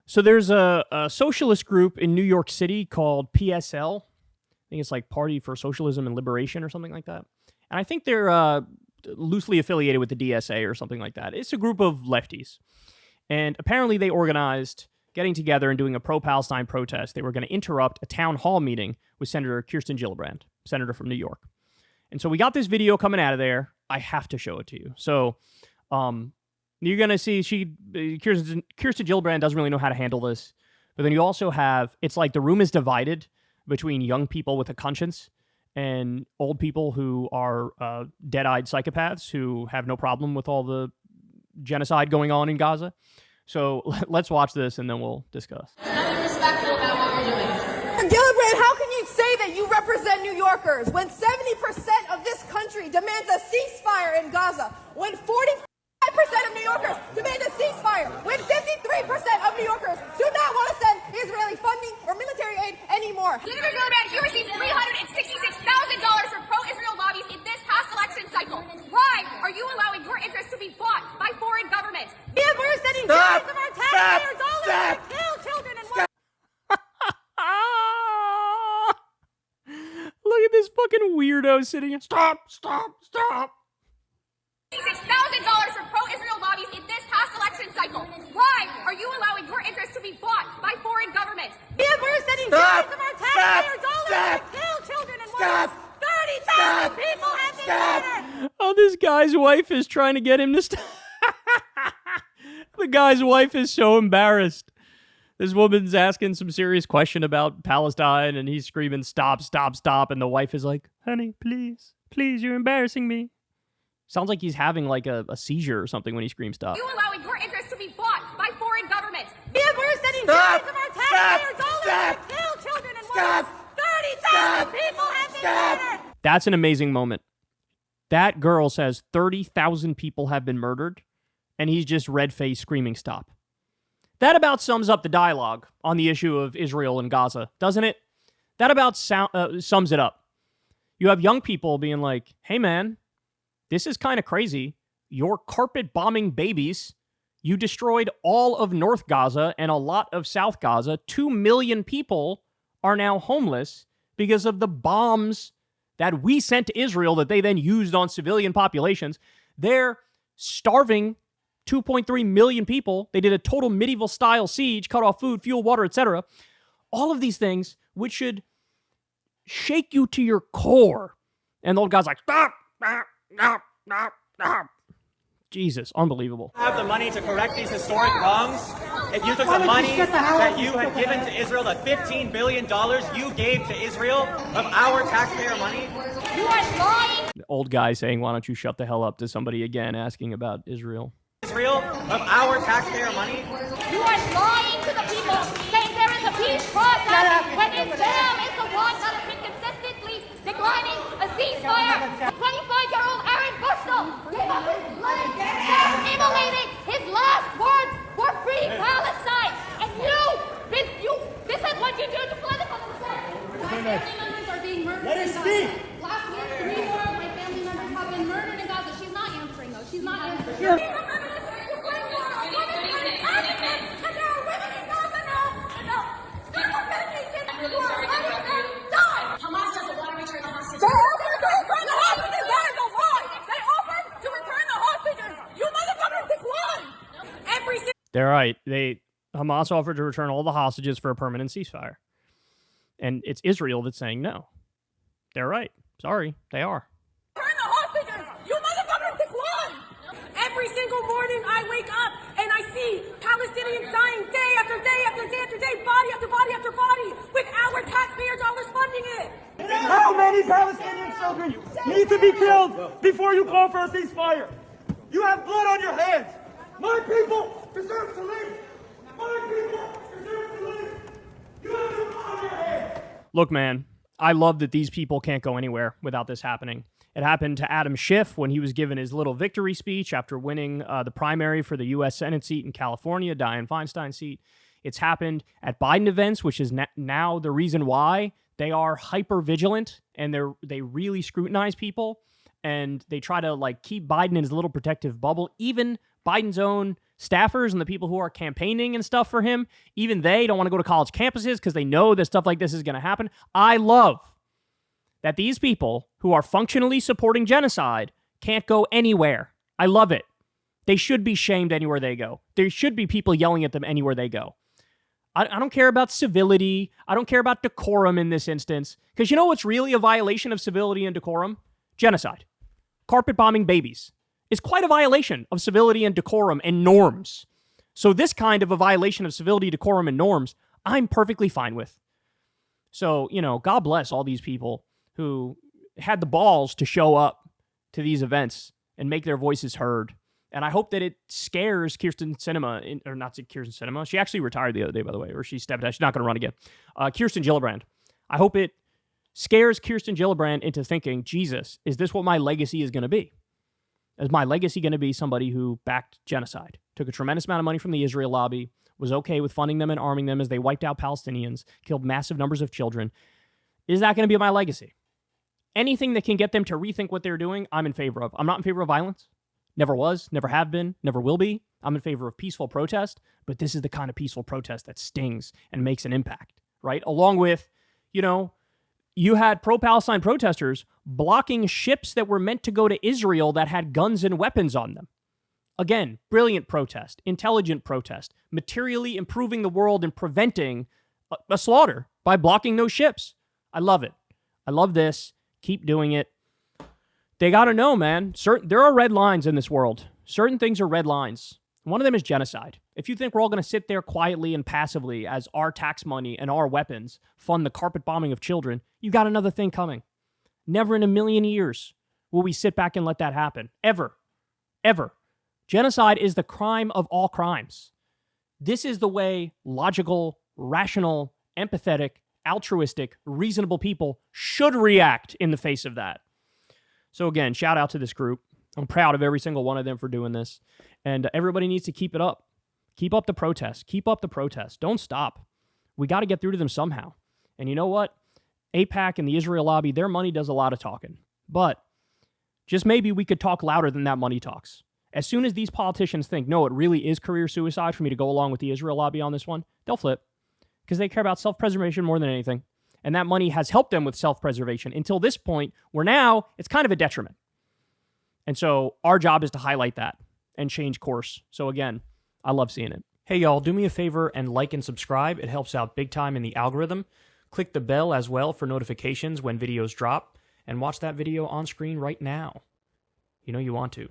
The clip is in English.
So there's a socialist group in New York City called PSL. I think it's like Party for Socialism and Liberation or something like that. And I think they're loosely affiliated with the DSA or something like that. It's a group of lefties. And apparently they organized getting together and doing a pro-Palestine protest. They were going to interrupt a town hall meeting with Senator Kirsten Gillibrand, senator from New York. And so we got this video coming out of there. I have to show it to you. So you're going to see Kirsten Gillibrand doesn't really know how to handle this. But then you also have, it's like the room is divided between young people with a conscience and old people who are dead-eyed psychopaths who have no problem with all the genocide going on in Gaza. So let's watch this and then we'll discuss. Nothing respectful about what you're doing. Gillibrand, how can you say that you represent New Yorkers when 70% of this country demands a ceasefire in Gaza, when 45% of New Yorkers demand a ceasefire, when 53% of New Yorkers do not want to send Israeli funding or military aid anymore? Senator Gillibrand, you received $366,000 from pro-Israel lobbies in this past election cycle. Why are you allowing your interests to be bought by foreign governments? We're sending billions of our taxpayer dollars to kill children and women. Look at this fucking weirdo sitting here. Stop. $6,000 from pro-Israel lobbies in this past election cycle. Why are you allowing your interests to be bought by foreign governments? We're sending billions of our taxpayer dollars to kill children and women. 30,000 people have been murdered. Oh, this guy's wife is trying to get him to stop. The guy's wife is so embarrassed. This woman's asking some serious question about Palestine, and he's screaming, stop. And the wife is like, honey, please, you're embarrassing me. Sounds like he's having like a seizure or something when he screams stop. You allowing your interests to be bought by foreign governments. We're sending billions of our taxpayer dollars to kill children and women. 30,000 people have been murdered. That's an amazing moment. That girl says 30,000 people have been murdered, and he's just red-faced screaming stop. That about sums up the dialogue on the issue of Israel and Gaza, doesn't it? That about sums it up. You have young people being like, hey man, this is kind of crazy. You're carpet bombing babies. You destroyed all of North Gaza and a lot of South Gaza. 2 million people are now homeless because of the bombs that we sent to Israel that they then used on civilian populations. They're starving 2.3 million people. They did a total medieval-style siege, cut off food, fuel, water, etc. All of these things, which should shake you to your core. And the old guy's like, stop. Jesus, unbelievable. Have the money to correct these historic wrongs. If you took the money that you had given to Israel, the $15 billion you gave to Israel of our taxpayer money. You are lying. The old guy saying, why don't you shut the hell up, to somebody again asking about Israel. Israel of our taxpayer money. You are lying to the people, saying there is a peace process when Israel is the one that has been consistently declining a ceasefire. 25-year-old Aaron Bushnell gave up his life, immolating his last words for free Palestine. And this is what you do to political success. My family members are being murdered in Gaza. Last week, 3 more of my family members have been murdered in Gaza. She's not answering, though. She's not answering. Hamas doesn't want to return the hostages. They offered to return the hostages. That is a lie. They offered to return the hostages. You motherfuckers declined. They're right. Hamas offered to return all the hostages for a permanent ceasefire. And it's Israel that's saying no. They're right. Sorry, they are. Return the hostages. You motherfuckers declined. Every single morning I wake up and I see Palestinians dying day after day after day after day, body after body after body, with our taxpayer dollars funding it. How many Palestinian children need to be killed before you call for a ceasefire? You have blood on your hands. My people deserve to live. My people deserve to live. You have blood on your hands. Look, man, I love that these people can't go anywhere without this happening. It happened to Adam Schiff when he was given his little victory speech after winning the primary for the U.S. Senate seat in California, Dianne Feinstein's seat. It's happened at Biden events, which is now the reason why they are hyper vigilant and they really scrutinize people and they try to like keep Biden in his little protective bubble. Even Biden's own staffers and the people who are campaigning and stuff for him, even they don't want to go to college campuses because they know that stuff like this is going to happen. I love that these people who are functionally supporting genocide can't go anywhere. I love it. They should be shamed anywhere they go. There should be people yelling at them anywhere they go. I don't care about civility. I don't care about decorum in this instance. Because you know what's really a violation of civility and decorum? Genocide. Carpet bombing babies is quite a violation of civility and decorum and norms. So this kind of a violation of civility, decorum, and norms, I'm perfectly fine with. So, God bless all these people who had the balls to show up to these events and make their voices heard. And I hope that it scares Kirsten Sinema, or not Kirsten Sinema. She actually retired the other day, by the way, or she stepped out. She's not going to run again. Kirsten Gillibrand. I hope it scares Kirsten Gillibrand into thinking, Jesus, is this what my legacy is going to be? Is my legacy going to be somebody who backed genocide, took a tremendous amount of money from the Israel lobby, was okay with funding them and arming them as they wiped out Palestinians, killed massive numbers of children? Is that going to be my legacy? Anything that can get them to rethink what they're doing, I'm in favor of. I'm not in favor of violence. Never was, never have been, never will be. I'm in favor of peaceful protest, but this is the kind of peaceful protest that stings and makes an impact, right? Along with, you had pro-Palestine protesters blocking ships that were meant to go to Israel that had guns and weapons on them. Again, brilliant protest, intelligent protest, materially improving the world and preventing a slaughter by blocking those ships. I love it. I love this. Keep doing it. They got to know, man. There are red lines in this world. Certain things are red lines. One of them is genocide. If you think we're all going to sit there quietly and passively as our tax money and our weapons fund the carpet bombing of children, you got another thing coming. Never in a million years will we sit back and let that happen. Ever. Ever. Genocide is the crime of all crimes. This is the way logical, rational, empathetic, altruistic, reasonable people should react in the face of that. So again, shout out to this group. I'm proud of every single one of them for doing this. And everybody needs to keep it up. Keep up the protest. Keep up the protest. Don't stop. We got to get through to them somehow. And you know what? AIPAC and the Israel lobby, their money does a lot of talking. But just maybe we could talk louder than that money talks. As soon as these politicians think, no, it really is career suicide for me to go along with the Israel lobby on this one, they'll flip. Because they care about self-preservation more than anything. And that money has helped them with self-preservation until this point where now it's kind of a detriment. And so our job is to highlight that and change course. So again, I love seeing it. Hey, y'all, do me a favor and like and subscribe. It helps out big time in the algorithm. Click the bell as well for notifications when videos drop. And watch that video on screen right now. You know you want to.